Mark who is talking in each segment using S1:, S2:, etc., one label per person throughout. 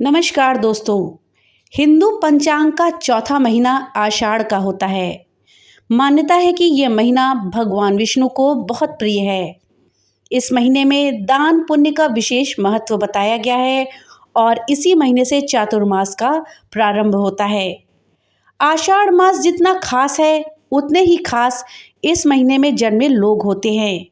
S1: नमस्कार दोस्तों। हिंदू पंचांग का चौथा महीना आषाढ़ का होता है। मान्यता है कि यह महीना भगवान विष्णु को बहुत प्रिय है। इस महीने में दान पुण्य का विशेष महत्व बताया गया है और इसी महीने से चातुर्मास का प्रारंभ होता है। आषाढ़ मास जितना खास है उतने ही खास इस महीने में जन्मे लोग होते हैं।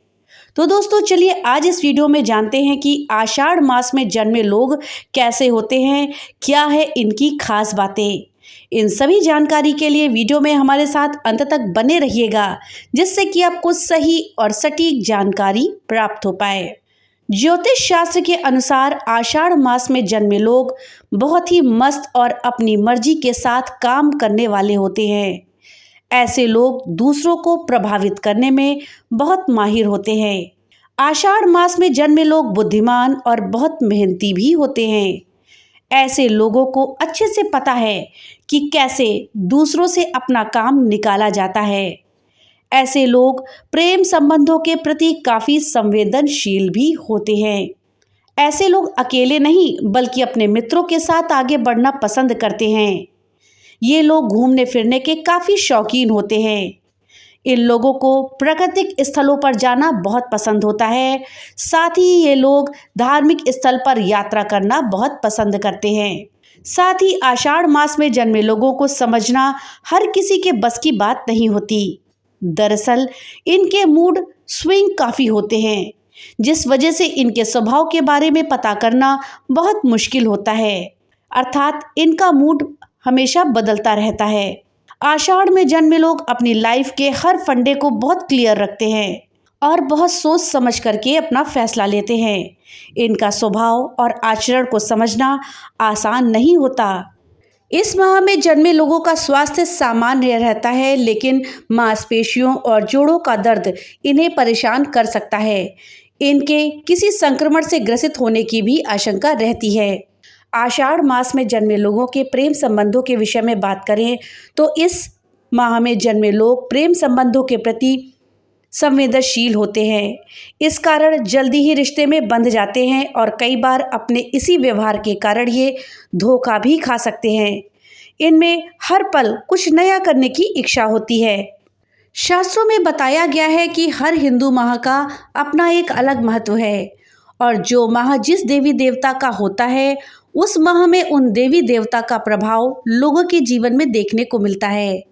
S1: तो दोस्तों चलिए आज इस वीडियो में जानते हैं कि आषाढ़ मास में जन्मे लोग कैसे होते हैं, क्या है इनकी खास बातें। इन सभी जानकारी के लिए वीडियो में हमारे साथ अंत तक बने रहिएगा, जिससे कि आपको सही और सटीक जानकारी प्राप्त हो पाए। ज्योतिष शास्त्र के अनुसार आषाढ़ मास में जन्मे लोग बहुत ही मस्त और अपनी मर्जी के साथ काम करने वाले होते हैं। ऐसे लोग दूसरों को प्रभावित करने में बहुत माहिर होते हैं। आषाढ़ मास में जन्मे लोग बुद्धिमान और बहुत मेहनती भी होते हैं। ऐसे लोगों को अच्छे से पता है कि कैसे दूसरों से अपना काम निकाला जाता है। ऐसे लोग प्रेम संबंधों के प्रति काफी संवेदनशील भी होते हैं। ऐसे लोग अकेले नहीं बल्कि अपने मित्रों के साथ आगे बढ़ना पसंद करते हैं। ये लोग घूमने फिरने के काफ़ी शौकीन होते हैं। इन लोगों को प्राकृतिक स्थलों पर जाना बहुत पसंद होता है। साथ ही ये लोग धार्मिक स्थल पर यात्रा करना बहुत पसंद करते हैं। साथ ही आषाढ़ मास में जन्मे लोगों को समझना हर किसी के बस की बात नहीं होती। दरअसल इनके मूड स्विंग काफ़ी होते हैं, जिस वजह से इनके स्वभाव के बारे में पता करना बहुत मुश्किल होता है। अर्थात इनका मूड हमेशा बदलता रहता है। आषाढ़ में जन्मे लोग अपनी लाइफ के हर फंडे को बहुत क्लियर रखते हैं और बहुत सोच समझ करके अपना फैसला लेते हैं। इनका स्वभाव और आचरण को समझना आसान नहीं होता। इस माह में जन्मे लोगों का स्वास्थ्य सामान्य रहता है, लेकिन मांसपेशियों और जोड़ों का दर्द इन्हें परेशान कर सकता है। इनके किसी संक्रमण से ग्रसित होने की भी आशंका रहती है। आषाढ़ मास में जन्मे लोगों के प्रेम संबंधों के विषय में बात करें तो इस माह में जन्मे लोग प्रेम संबंधों के प्रति संवेदनशील होते हैं। इस कारण जल्दी ही रिश्ते में बंध जाते हैं और कई बार अपने इसी व्यवहार के कारण ये धोखा भी खा सकते हैं। इनमें हर पल कुछ नया करने की इच्छा होती है। शास्त्रों में बताया गया है कि हर हिंदू माह का अपना एक अलग महत्व है और जो माह जिस देवी देवता का होता है उस माह में उन देवी देवता का प्रभाव लोगों के जीवन में देखने को मिलता है।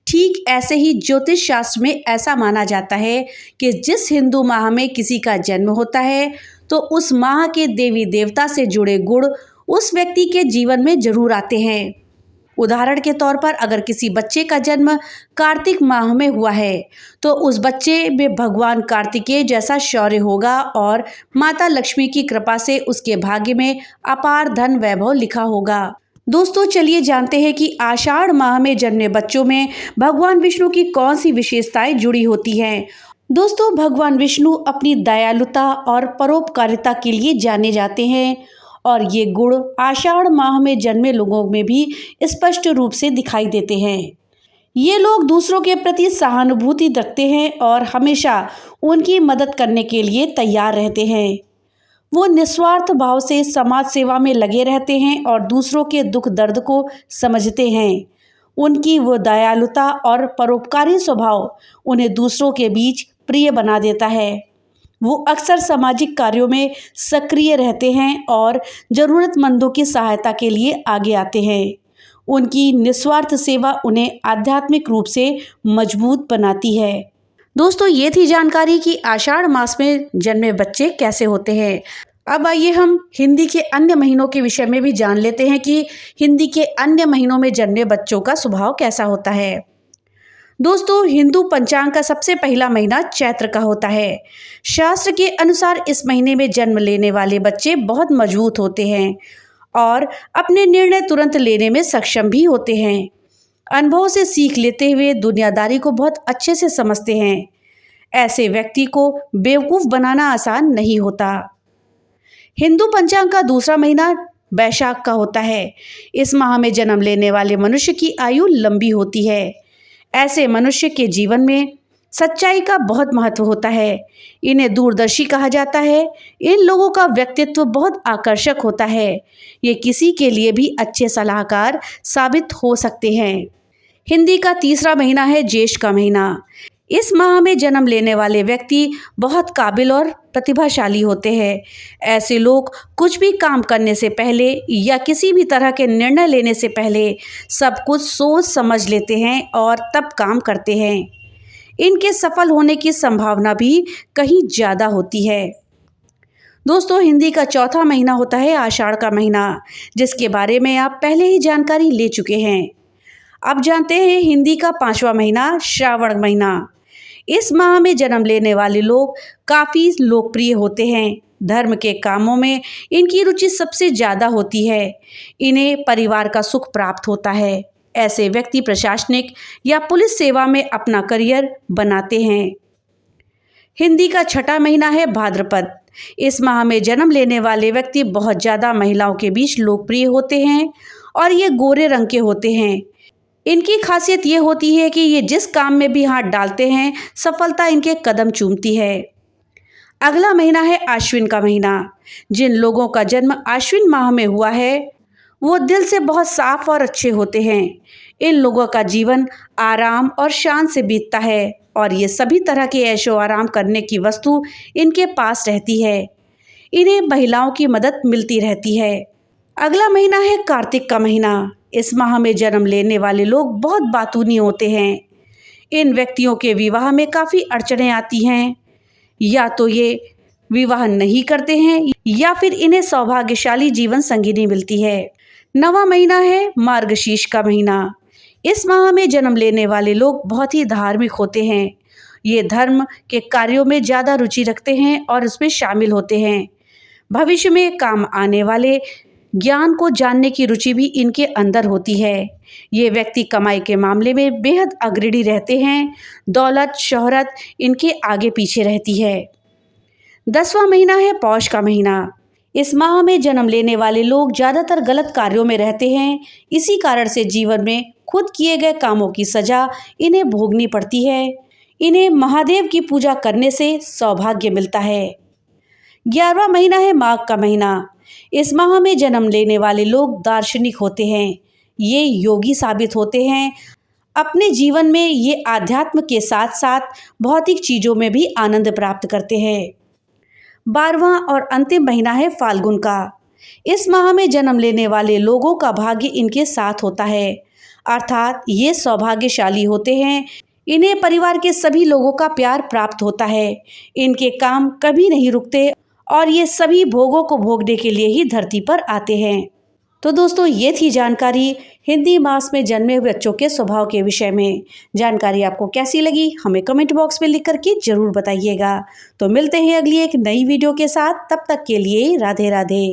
S1: ठीक ऐसे ही ज्योतिष शास्त्र में ऐसा माना जाता है कि जिस हिंदू माह में किसी का जन्म होता है तो उस माह के देवी देवता से जुड़े गुण उस व्यक्ति के जीवन में जरूर आते हैं। उदाहरण के तौर पर अगर किसी बच्चे का जन्म कार्तिक माह में हुआ है तो उस बच्चे में भगवान कार्तिकेय जैसा शौर्य होगा और माता लक्ष्मी की कृपा से उसके भाग्य में अपार धन वैभव लिखा होगा। दोस्तों चलिए जानते हैं कि आषाढ़ माह में जन्मे बच्चों में भगवान विष्णु की कौन सी विशेषताएं जुड़ी होती हैं। दोस्तों भगवान विष्णु अपनी दयालुता और परोपकारिता के लिए जाने जाते हैं और ये गुण आषाढ़ माह में जन्मे लोगों में भी स्पष्ट रूप से दिखाई देते हैं। ये लोग दूसरों के प्रति सहानुभूति रखते हैं और हमेशा उनकी मदद करने के लिए तैयार रहते हैं। वो निस्वार्थ भाव से समाज सेवा में लगे रहते हैं और दूसरों के दुख दर्द को समझते हैं। उनकी वो दयालुता और परोपकारी स्वभाव उन्हें दूसरों के बीच प्रिय बना देता है। वो अक्सर सामाजिक कार्यों में सक्रिय रहते हैं और ज़रूरतमंदों की सहायता के लिए आगे आते हैं। उनकी निस्वार्थ सेवा उन्हें आध्यात्मिक रूप से मजबूत बनाती है। दोस्तों ये थी जानकारी कि आषाढ़ मास में जन्मे बच्चे कैसे होते हैं। अब आइए हम हिंदी के अन्य महीनों के विषय में भी जान लेते हैं कि हिंदी के अन्य महीनों में जन्मे बच्चों का स्वभाव कैसा होता है। दोस्तों हिंदू पंचांग का सबसे पहला महीना चैत्र का होता है। शास्त्र के अनुसार इस महीने में जन्म लेने वाले बच्चे बहुत मजबूत होते हैं और अपने निर्णय तुरंत लेने में सक्षम भी होते हैं। अनुभव से सीख लेते हुए दुनियादारी को बहुत अच्छे से समझते हैं। ऐसे व्यक्ति को बेवकूफ़ बनाना आसान नहीं होता। हिंदू पंचांग का दूसरा महीना बैशाख का होता है। इस माह में जन्म लेने वाले मनुष्य की आयु लंबी होती है। ऐसे मनुष्य के जीवन में सच्चाई का बहुत महत्व होता है। इन्हें दूरदर्शी कहा जाता है। इन लोगों का व्यक्तित्व बहुत आकर्षक होता है। ये किसी के लिए भी अच्छे सलाहकार साबित हो सकते हैं। हिंदी का तीसरा महीना है ज्येष्ठ का महीना। इस माह में जन्म लेने वाले व्यक्ति बहुत काबिल और प्रतिभाशाली होते हैं। ऐसे लोग कुछ भी काम करने से पहले या किसी भी तरह के निर्णय लेने से पहले सब कुछ सोच समझ लेते हैं और तब काम करते हैं। इनके सफल होने की संभावना भी कहीं ज़्यादा होती है। दोस्तों, हिंदी का चौथा महीना होता है आषाढ़ का महीना, जिसके बारे में आप पहले ही जानकारी ले चुके हैं। अब जानते हैं हिंदी का पांचवा महीना श्रावण महीना। इस माह में जन्म लेने वाले लोग काफ़ी लोकप्रिय होते हैं। धर्म के कामों में इनकी रुचि सबसे ज़्यादा होती है। इन्हें परिवार का सुख प्राप्त होता है। ऐसे व्यक्ति प्रशासनिक या पुलिस सेवा में अपना करियर बनाते हैं। हिंदी का छठा महीना है भाद्रपद। इस माह में जन्म लेने वाले व्यक्ति बहुत ज़्यादा महिलाओं के बीच लोकप्रिय होते हैं और ये गोरे रंग के होते हैं। इनकी खासियत ये होती है कि ये जिस काम में भी हाथ डालते हैं सफलता इनके कदम चूमती है। अगला महीना है आश्विन का महीना। जिन लोगों का जन्म आश्विन माह में हुआ है वो दिल से बहुत साफ और अच्छे होते हैं। इन लोगों का जीवन आराम और शान से बीतता है और ये सभी तरह के ऐशो आराम करने की वस्तु इनके पास रहती है। इन्हें महिलाओं की मदद मिलती रहती है। अगला महीना है कार्तिक का महीना। इस माह में जन्म लेने वाले लोग बहुत बातूनी होते हैं। इन व्यक्तियों के विवाह में काफ़ी अड़चनें आती हैं। या तो ये विवाह नहीं करते हैं या फिर इन्हें सौभाग्यशाली जीवन संगिनी मिलती है। नवा महीना है मार्गशीर्ष का महीना। इस माह में जन्म लेने वाले लोग बहुत ही धार्मिक होते हैं। ये धर्म के कार्यों में ज़्यादा रुचि रखते हैं और उसमें शामिल होते हैं। भविष्य में काम आने वाले ज्ञान को जानने की रुचि भी इनके अंदर होती है। ये व्यक्ति कमाई के मामले में बेहद अग्रणी रहते हैं। दौलत शोहरत इनके आगे पीछे रहती है। 10वां महीना है पौष का महीना। इस माह में जन्म लेने वाले लोग ज़्यादातर गलत कार्यों में रहते हैं। इसी कारण से जीवन में खुद किए गए कामों की सजा इन्हें भोगनी पड़ती है। इन्हें महादेव की पूजा करने से सौभाग्य मिलता है। 11वां महीना है माघ का महीना। इस माह में जन्म लेने वाले लोग दार्शनिक होते हैं। ये योगी साबित होते हैं। अपने जीवन में ये आध्यात्म के साथ साथ भौतिक चीज़ों में भी आनंद प्राप्त करते हैं। 12वां और अंतिम महीना है फाल्गुन का। इस माह में जन्म लेने वाले लोगों का भाग्य इनके साथ होता है, अर्थात ये सौभाग्यशाली होते हैं। इन्हें परिवार के सभी लोगों का प्यार प्राप्त होता है। इनके काम कभी नहीं रुकते और ये सभी भोगों को भोगने के लिए ही धरती पर आते हैं। तो दोस्तों, ये थी जानकारी हिंदी मास में जन्मे हुए बच्चों के स्वभाव के विषय में। जानकारी आपको कैसी लगी हमें कमेंट बॉक्स में लिख करके ज़रूर बताइएगा। तो मिलते हैं अगली एक नई वीडियो के साथ। तब तक के लिए राधे राधे।